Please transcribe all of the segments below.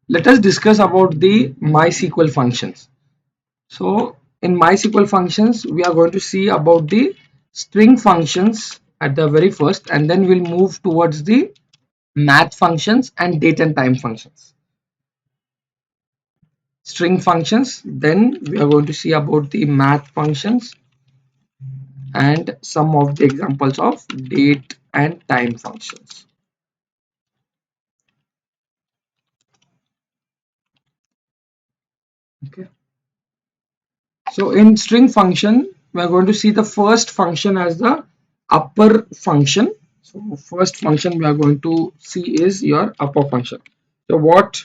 Let us discuss about the MySQL functions. So in MySQL functions, we are going to see about the string functions at the very first, and then we'll move towards the math functions and date and time functions. String functions, then we are going to see about the math functions and some of the examples of date and time functions. Okay. So in string function, we are going to see the first function as the upper function. So first function we are going to see is your upper function. So what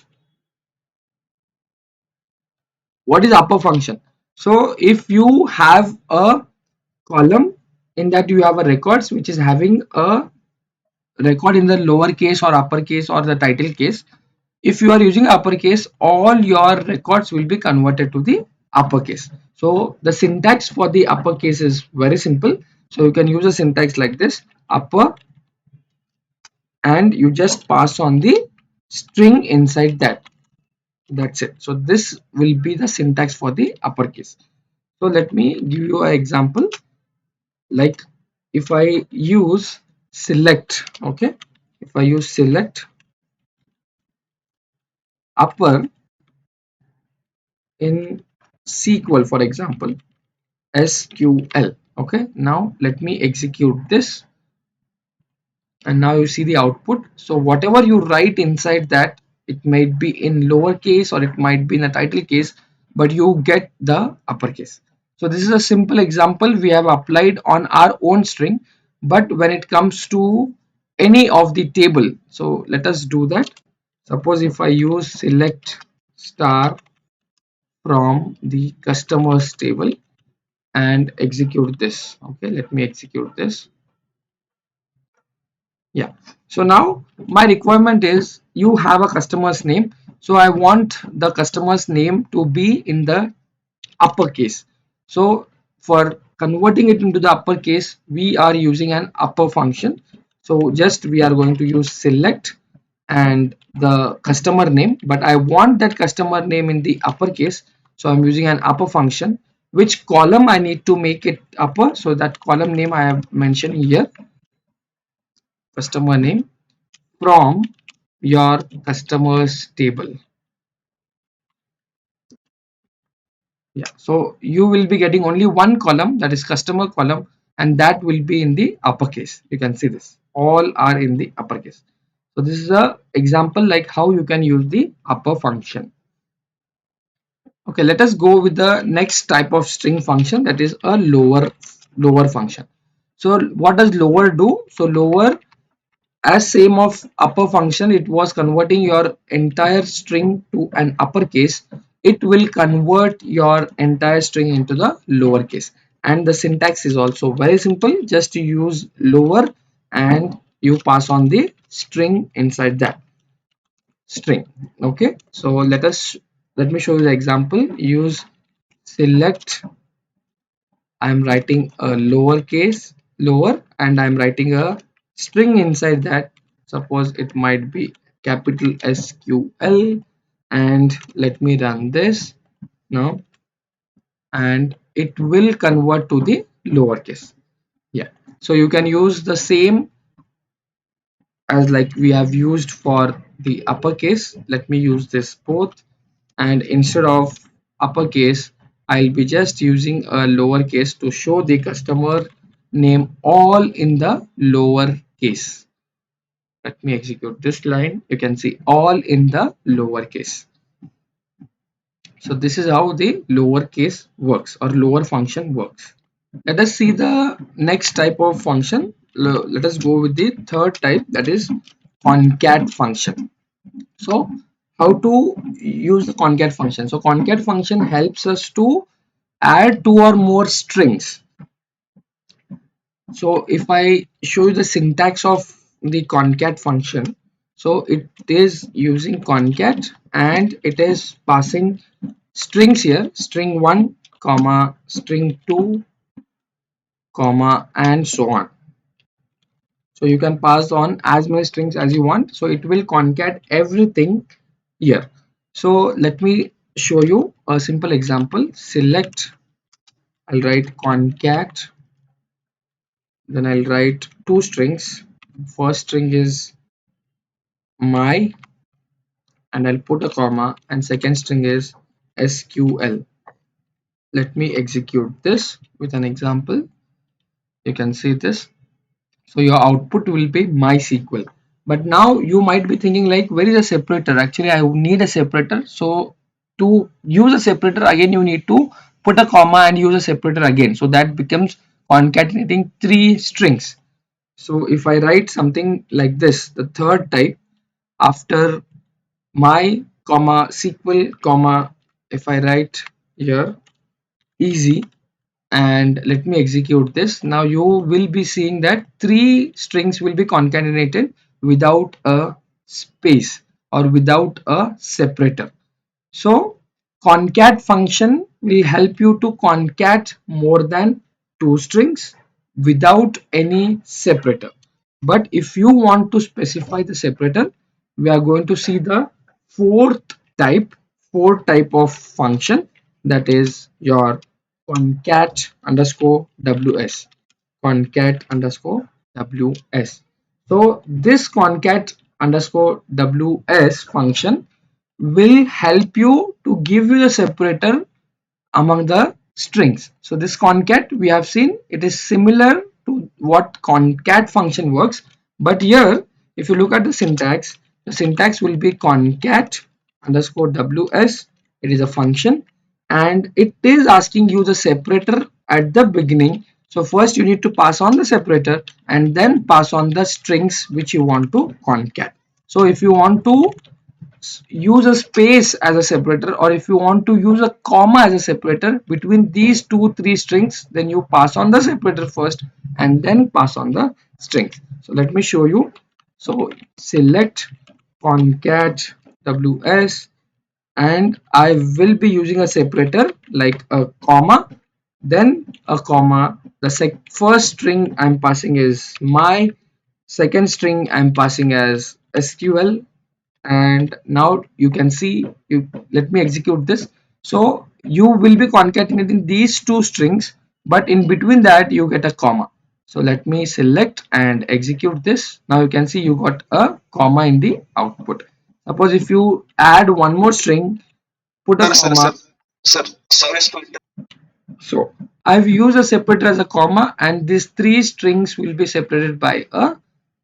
is upper function? So if you have a column in that you have a records which is having a record in the lower case or uppercase or the title case, if you are using uppercase, all your records will be converted to the uppercase. So the syntax for the uppercase is very simple. So you can use a syntax like this, upper, and you just pass on the string inside that. That's it. So this will be the syntax for the uppercase. So let me give you an example. Like if I use select, okay, if I use select upper in SQL, for example, SQL. Okay, now let me execute this, and now you see the output. So whatever you write inside that, it might be in lowercase or it might be in a title case, but you get the uppercase. So this is a simple example we have applied on our own string, but when it comes to any of the table, so let us do that. Suppose if I use select star from the customers table and execute this. Okay, let me execute this. Yeah, so now my requirement is you have a customer's name, so I want the customer's name to be in the uppercase. So for converting it into the uppercase, we are using an upper function. So just we are going to use select and the customer name, but I want that customer name in the uppercase, so I'm using an upper function. Which column I need to make it upper? So that column name I have mentioned here, customer name from your customers table. Yeah, so you will be getting only one column, that is customer column, and that will be in the uppercase. You can see this, all are in the uppercase. So this is a example like how you can use the upper function. Okay, let us go with the next type of string function, that is a lower function. So what does lower do? So lower, as same of upper function, it was converting your entire string to an uppercase. It will convert your entire string into the lowercase, and the syntax is also very simple. Just to use lower and you pass on the string inside that string. Okay, so let me show you the example. Use select, I'm writing a lowercase lower, and I'm writing a string inside that. Suppose it might be capital SQL, and let me run this now, and it will convert to the lowercase. Yeah, so you can use the same as like we have used for the uppercase. Let me use this both, and instead of uppercase, I'll be just using a lowercase to show the customer name all in the lower case. Let me execute this line. You can see all in the lowercase. So this is how the lowercase works, or lower function works. Let us see the next type of function. Let us go with the third type, that is concat function. So how to use the concat function? So concat function helps us to add two or more strings. So if I show you the syntax of the concat function, so it is using concat and it is passing strings here, string 1 comma string 2 comma and so on. So you can pass on as many strings as you want, so it will concat everything here. So let me show you a simple example. Select, I'll write concat, then I'll write two strings. First string is my, and I'll put a comma, and second string is SQL. Let me execute this with an example. You can see this. So your output will be MySQL. But now you might be thinking like, where is a separator? Actually, I need a separator. So to use a separator again, you need to put a comma and use a separator again. So that becomes concatenating three strings. So if I write something like this, the third type after my comma SQL comma, if I write here easy, and let me execute this. Now you will be seeing that three strings will be concatenated without a space or without a separator. So concat function will help you to concat more than two strings without any separator. But if you want to specify the separator, we are going to see the fourth type, fourth type of function, that is your concat underscore ws. Concat underscore ws. So this concat underscore ws function will help you to give you the separator among the strings. So this concat we have seen, it is similar to what concat function works, but here if you look at the syntax will be concat underscore ws. It is a function and it is asking you the separator at the beginning. So first you need to pass on the separator and then pass on the strings which you want to concat. So if you want to use a space as a separator, or if you want to use a comma as a separator between these three strings, then you pass on the separator first and then pass on the strings. So let me show you. So select concat ws, and I will be using a separator like a comma, then a comma. The first string I'm passing is my, second string I'm passing as SQL, and now you can see, let me execute this. So you will be concatenating these two strings, but in between that you get a comma. So let me select and execute this. Now you can see you got a comma in the output. Suppose if you add one more string, put a comma. Sir, sorry to So I've used a separator as a comma, and these three strings will be separated by a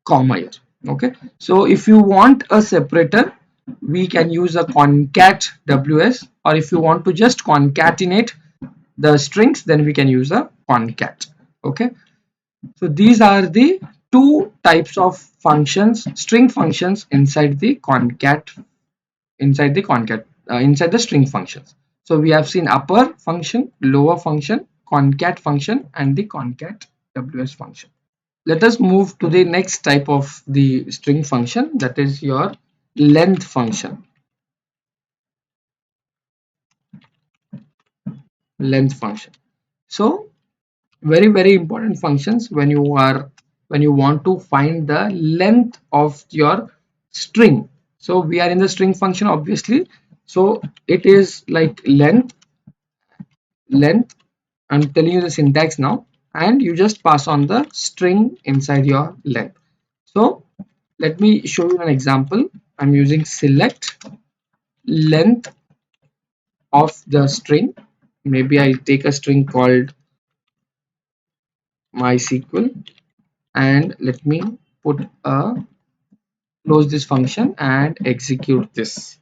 comma here. Okay. So if you want a separator, we can use a concat ws, or if you want to just concatenate the strings, then we can use a concat. Okay. So these are the two types of functions, string functions inside the concat, inside the string functions. So we have seen upper function, lower function, concat function, and the concat ws function. Let us move to the next type of the string function, that is your length function. Length function. So very important functions when you want to find the length of your string. So we are in the string function obviously, so it is like length. I'm telling you the syntax now, and you just pass on the string inside your length. So let me show you an example. I'm using select length of the string. Maybe I take a string called MySQL, and let me put a close this function and execute this.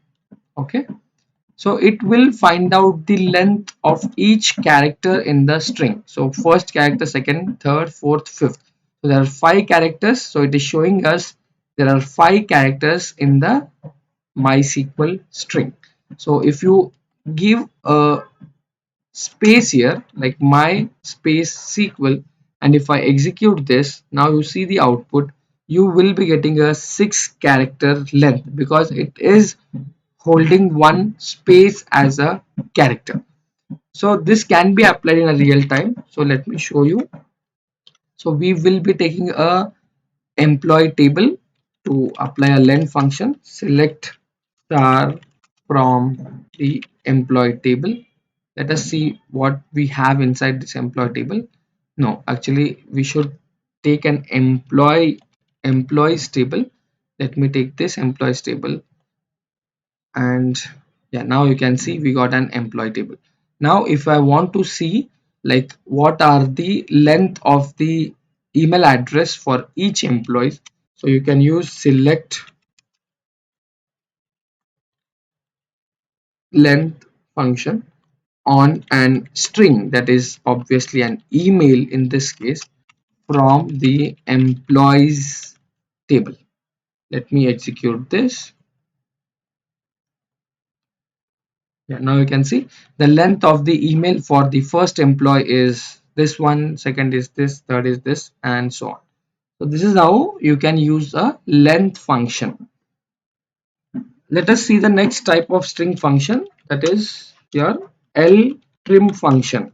Okay. So it will find out the length of each character in the string. So first character, second, third, fourth, fifth. So there are 5 characters. So it is showing us there are 5 characters in the MySQL string. So if you give a space here like my space SQL, and if I execute this, now you see the output, you will be getting a 6 character length because it is holding one space as a character. So this can be applied in a real time. So let me show you. So we will be taking a employee table to apply a len function. Select star from the employee table. Let us see what we have inside this employee table. No, actually we should take an employees table. Let me take this employees table, and yeah, now you can see we got an employee table. Now if I want to see like what are the length of the email address for each employee, so you can use select length function on an string, that is obviously an email in this case, from the employees table. Let me execute this. Yeah, now you can see the length of the email for the first employee is this one, second is this, third is this, and so on. So this is how you can use a length function. Let us see the next type of string function, that is your Ltrim function.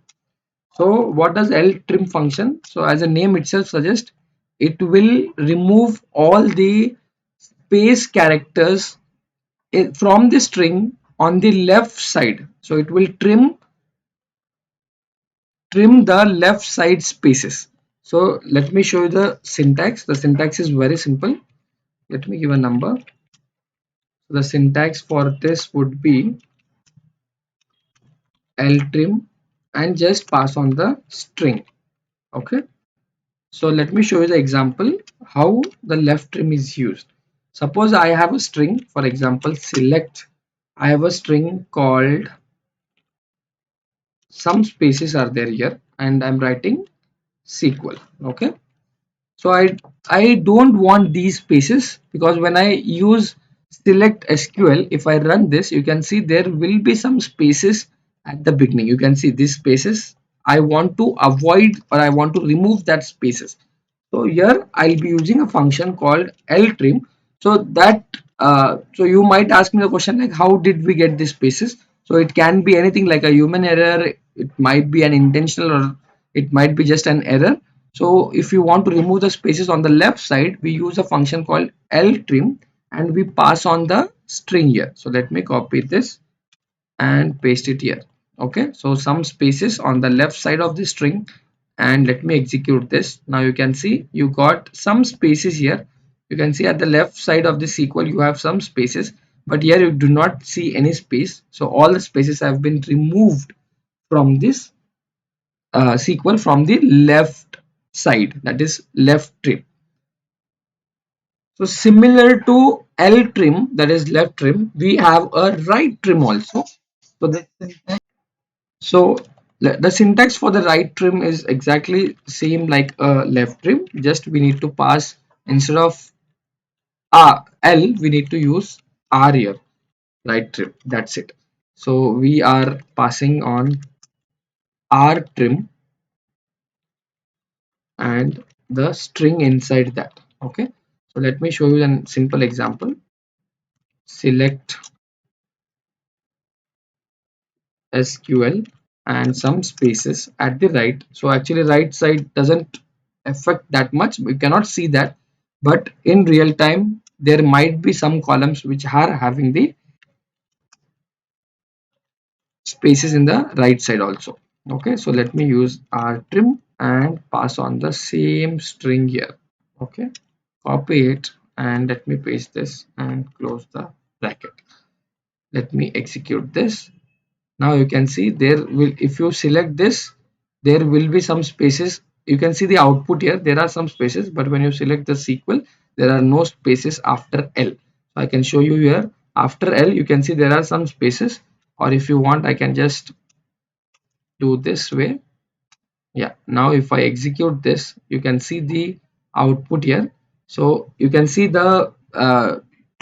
So what does Ltrim function? So as a name itself suggests, it will remove all the space characters from the string on the left side. So it will trim the left side spaces. So let me show you the syntax. The syntax is very simple. Let me give a number. So the syntax for this would be Ltrim and just pass on the string. Okay. So let me show you the example how the left trim is used. Suppose I have a string, for example, select. I have a string called some spaces are there here, and I'm writing SQL. Okay. So I don't want these spaces, because when I use select SQL, if I run this, you can see there will be some spaces at the beginning. You can see these spaces. I want to avoid, or I want to remove that spaces. So here I'll be using a function called Ltrim. So that so you might ask me the question like, how did we get these spaces? So it can be anything like a human error, it might be an intentional, or it might be just an error. So if you want to remove the spaces on the left side, we use a function called Ltrim, and we pass on the string here. So let me copy this and paste it here. Okay, so some spaces on the left side of the string, and let me execute this. Now you can see you got some spaces here. You can see at the left side of the SQL you have some spaces, but here you do not see any space. So all the spaces have been removed from this SQL from the left side, that is left trim. So similar to L trim, that is left trim, we have a right trim also. So the So the syntax for the right trim is exactly same like a left trim. Just we need to pass, instead of L, we need to use R here, right trim. That's it. So we are passing on R trim and the string inside that. Okay. So let me show you a simple example. Select SQL and some spaces at the right. So actually right side doesn't affect that much, we cannot see that, but in real time there might be some columns which are having the spaces in the right side also. Okay, so let me use rtrim and pass on the same string here. Okay, copy it and let me paste this and close the bracket. Let me execute this. Now you can see there will, if you select this, there will be some spaces. You can see the output here, there are some spaces, but when you select the SQL, there are no spaces after L. So I can show you here, after L you can see there are some spaces, or if you want I can just do this way. Yeah, now if I execute this, you can see the output here. So you can see the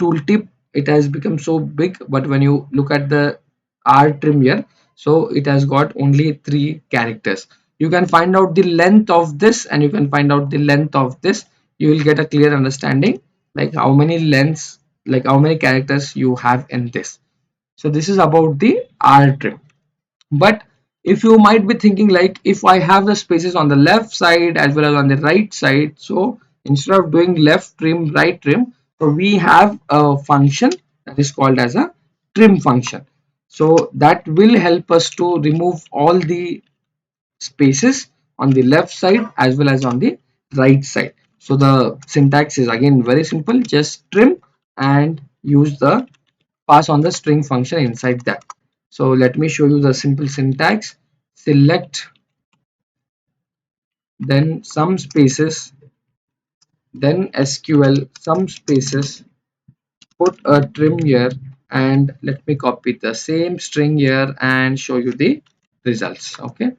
tooltip, it has become so big, but when you look at the rtrim here, so it has got only 3 characters. You can find out the length of this and you can find out the length of this. You will get a clear understanding like how many lengths, like how many characters you have in this. So this is about the rtrim. But if you might be thinking like, if I have the spaces on the left side as well as on the right side, so instead of doing left trim right trim, so we have a function that is called as a trim function. So that will help us to remove all the spaces on the left side as well as on the right side. So the syntax is again very simple, just trim and use the pass on the string function inside that. So let me show you the simple syntax. Select, then some spaces, then SQL, some spaces, put a trim here, and let me copy the same string here and show you the results. Okay,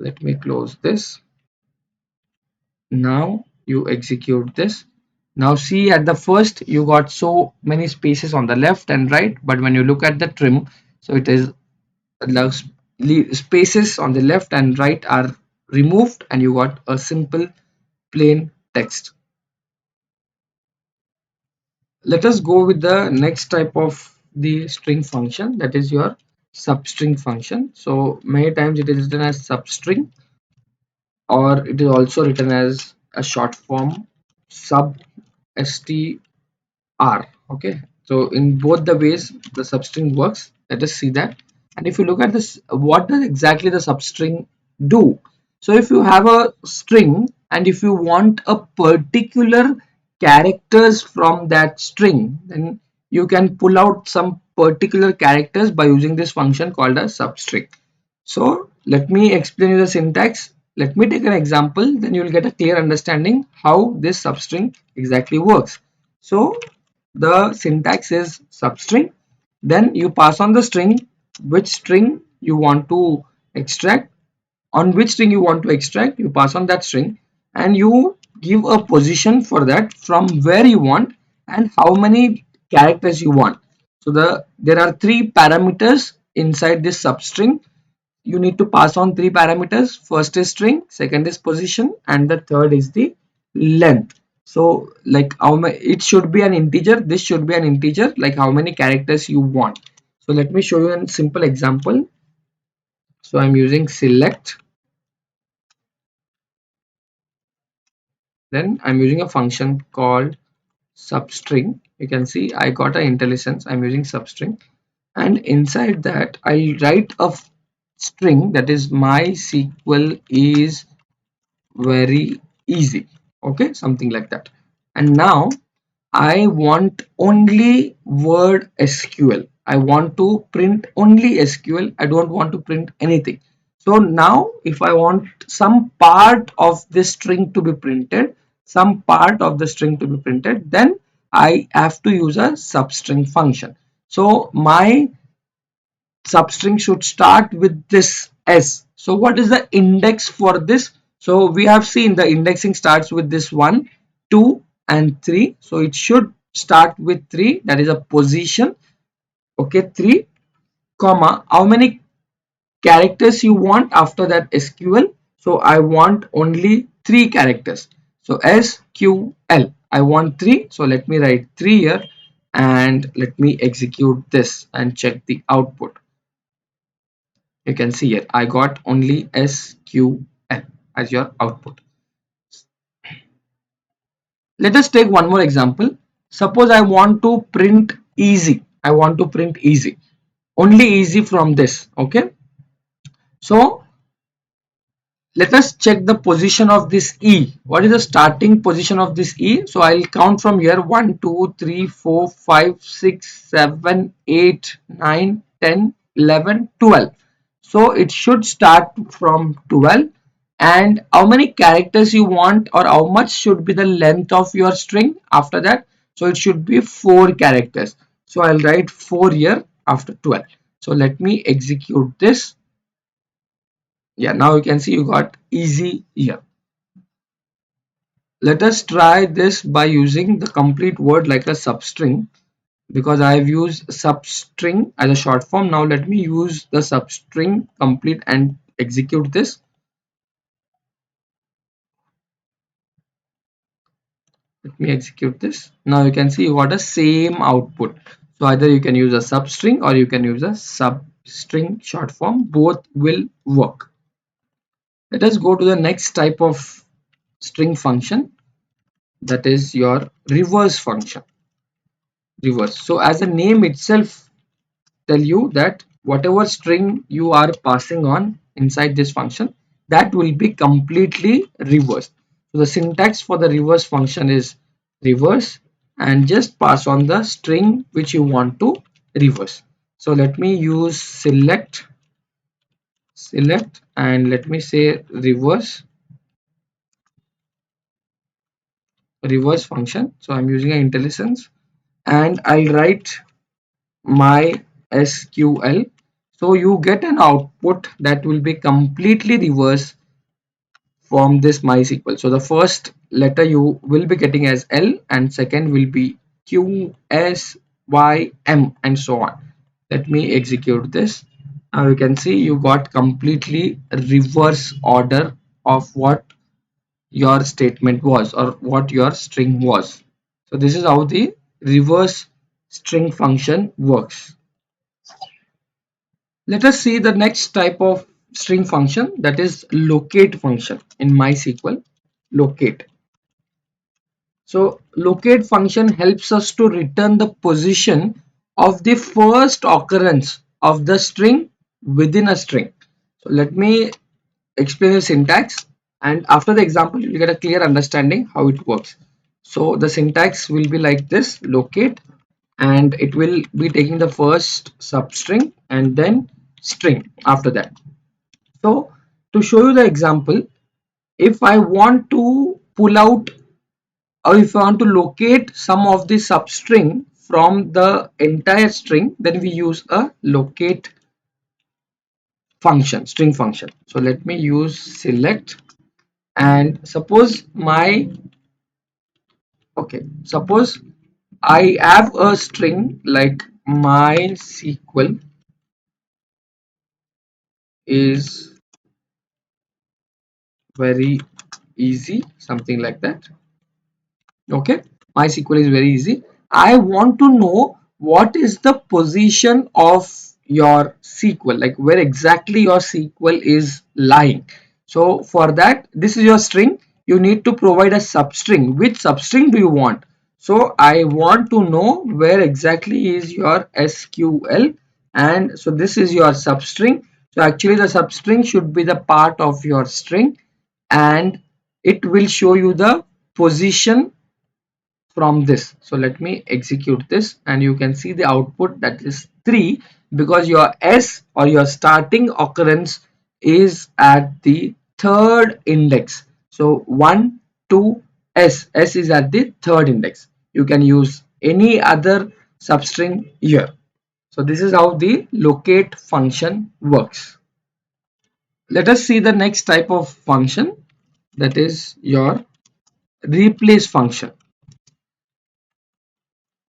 let me close this. Now you execute this. Now see, at the first you got so many spaces on the left and right, but when you look at the trim, so it is the spaces on the left and right are removed and you got a simple plain text. Let us go with the next type of the string function, that is your substring function. So many times it is written as substring, or it is also written as a short form sub str. Okay, so in both the ways the substring works. Let us see that. And if you look at this, what does exactly the substring do? So if you have a string and if you want a particular characters from that string, then you can pull out some particular characters by using this function called a substring. So let me explain you the syntax. Let me take an example, then you will get a clear understanding how this substring exactly works. So the syntax is substring, then you pass on the string, which string you want to extract, on which string you want to extract, you pass on that string, and you give a position for that from where you want and how many characters you want. So there are three parameters inside this substring. You need to pass on three parameters. First is string, second is position, and the third is the length. So like how many, it should be an integer, this should be an integer, like how many characters you want. So let me show you a simple example. So I'm using select, then I'm using a function called substring. You can see I got an IntelliSense. I'm using substring, and inside that I'll write a string, that is MySQL is very easy. Okay, something like that. And now I want only word SQL. I want to print only SQL. I don't want to print anything. So now if I want some part of this string to be printed, some part of the string to be printed, then I have to use a substring function. So my substring should start with this S. So what is the index for this? So we have seen the indexing starts with this 1, 2 and 3. So it should start with 3, that is a position. Okay, 3 comma how many characters you want after that SQL. So I want only 3 characters. So SQL I want 3. So let me write 3 here and let me execute this and check the output. You can see here I got only SQL as your output. Let us take one more example. Suppose I want to print easy. I want to print easy. Only easy from this. Okay. So let us check the position of this E. What is the starting position of this E? So I'll count from here 1, 2, 3, 4, 5, 6, 7, 8, 9, 10, 11, 12. So it should start from 12. And how many characters you want, or how much should be the length of your string after that? So it should be 4 characters. So I'll write 4 here after 12. So let me execute this. Yeah, now you can see you got easy here. Let us try this by using the complete word like a substring, because I have used substring as a short form. Now let me use the substring complete and execute this. Let me execute this. Now you can see you got a same output. So either you can use a substring or you can use a substring short form. Both will work. Let us go to the next type of string function, that is your reverse function. reverse. So as the name itself tell you that whatever string you are passing on inside this function, that will be completely reversed. So the syntax for the reverse function is reverse, and just pass on the string which you want to reverse. So let me use select and let me say reverse function. So I'm using an IntelliSense, and I'll write MySQL. So you get an output that will be completely reverse from this MySQL. So the first letter you will be getting as L, and second will be Q, S, Y, M, and so on. Let me execute this. Now you can see you got completely reverse order of what your statement was or what your string was. So this is how the reverse string function works. Let us see the next type of string function, that is locate function in MySQL. Locate. So locate function helps us to return the position of the first occurrence of the string within a string. So let me explain the syntax, and after the example you will get a clear understanding how it works. So the syntax will be like this: locate, and it will be taking the first substring and then string after that. So to show you the example, if I want to pull out, or if I want to locate some of the substring from the entire string, then we use a locate function, string function. So let me use select, and suppose I have a string like MySQL is very easy, something like that. Okay, MySQL is very easy. I want to know what is the position of your SQL, like where exactly your SQL is lying. So for that, this is your string. You need to provide a substring. Which substring do you want? So I want to know where exactly is your SQL, and so this is your substring. So actually the substring should be the part of your string, and it will show you the position from this. So let me execute this, and you can see the output, that is 3, because your S or your starting occurrence is at the third index. So 1, 2, S is at the third index. You can use any other substring here. So this is how the locate function works. Let us see the next type of function, that is your replace function.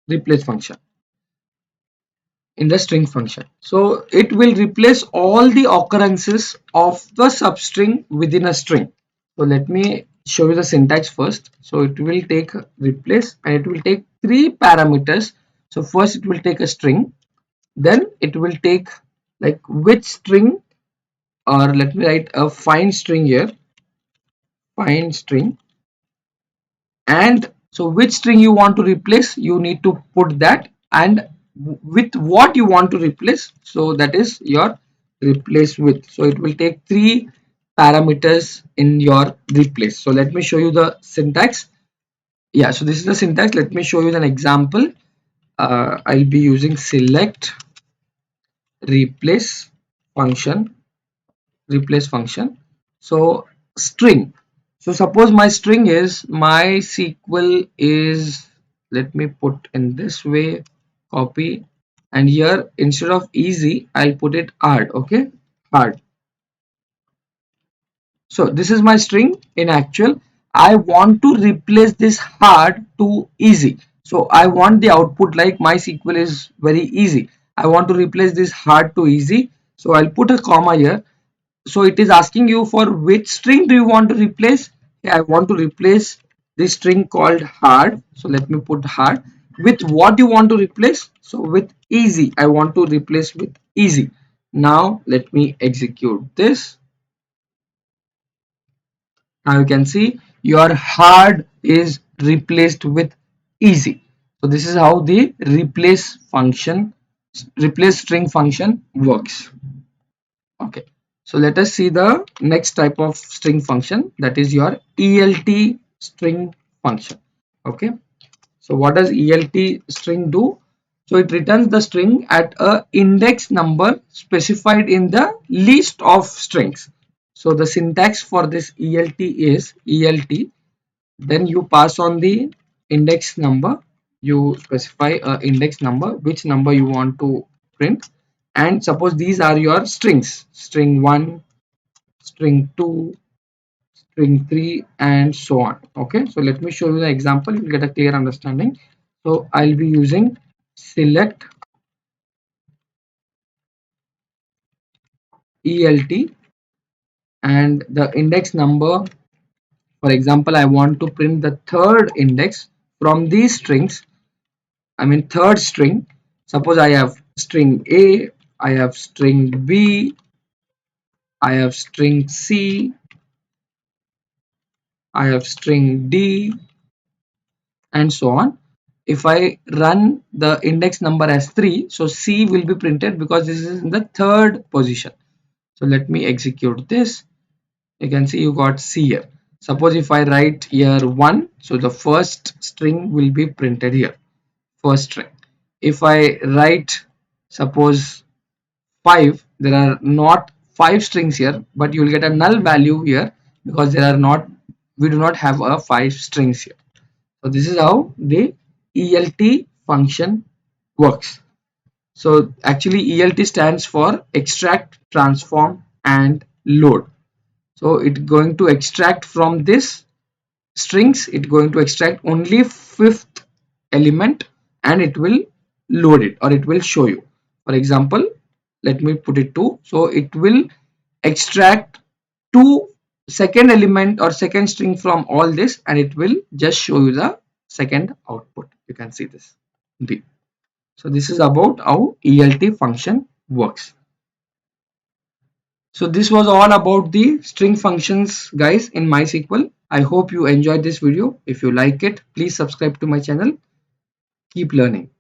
Replace function in the string function. So it will replace all the occurrences of the substring within a string. So let me show you the syntax first. So it will take replace, and it will take 3 parameters. So first it will take a string, then it will take like which string, or let me write a find string here, find string, and so which string you want to replace, you need to put that, and with what you want to replace, so that is your replace with. So it will take 3 parameters in your replace. So let me show you the syntax. Yeah, so this is the syntax. Let me show you an example. I'll be using select replace function, replace function. So string. So suppose my string is MySQL is, let me put in this way, copy, and here instead of easy I'll put it hard. Okay, hard. So this is my string in actual. I want to replace this hard to easy. So I want the output like MySQL is very easy. I want to replace this hard to easy. So I'll put a comma here. So it is asking you for which string do you want to replace. Yeah, I want to replace this string called hard. So let me put hard. With what you want to replace? So with easy. I want to replace with easy. Now let me execute this. Now you can see your hard is replaced with easy. So this is how the replace string function works. Okay, so let us see the next type of string function, that is your ELT string function. Okay, so what does ELT string do? So it returns the string at a index number specified in the list of strings. So the syntax for this ELT is ELT, then you pass on the index number, you specify a index number, which number you want to print, and suppose these are your strings, string 1, string 2, string 3, and so on. Okay, so let me show you the example, you'll get a clear understanding. So I'll be using select ELT, and the index number, for example, I want to print the third index from these strings, I mean third string. Suppose I have string A, I have string B, I have string C, I have string D, and so on. If I run the index number as 3, so C will be printed because this is in the third position. So let me execute this. You can see you got C here. Suppose if I write here 1, so the first string will be printed here, first string. If I write suppose 5, there are not 5 strings here, but you will get a null value here because there are not, we do not have a 5 strings here. So this is how the ELT function works. So actually ELT stands for extract, transform, and load. So it's going to extract from this strings, it's going to extract only fifth element, and it will load it, or it will show you. For example, let me put it 2, so it will extract 2 second element or second string from all this, and it will just show you the second output. You can see this B. So this is about how ELT function works. So this was all about the string functions, guys, in MySQL. I hope you enjoyed this video. If you like it, please subscribe to my channel. Keep learning.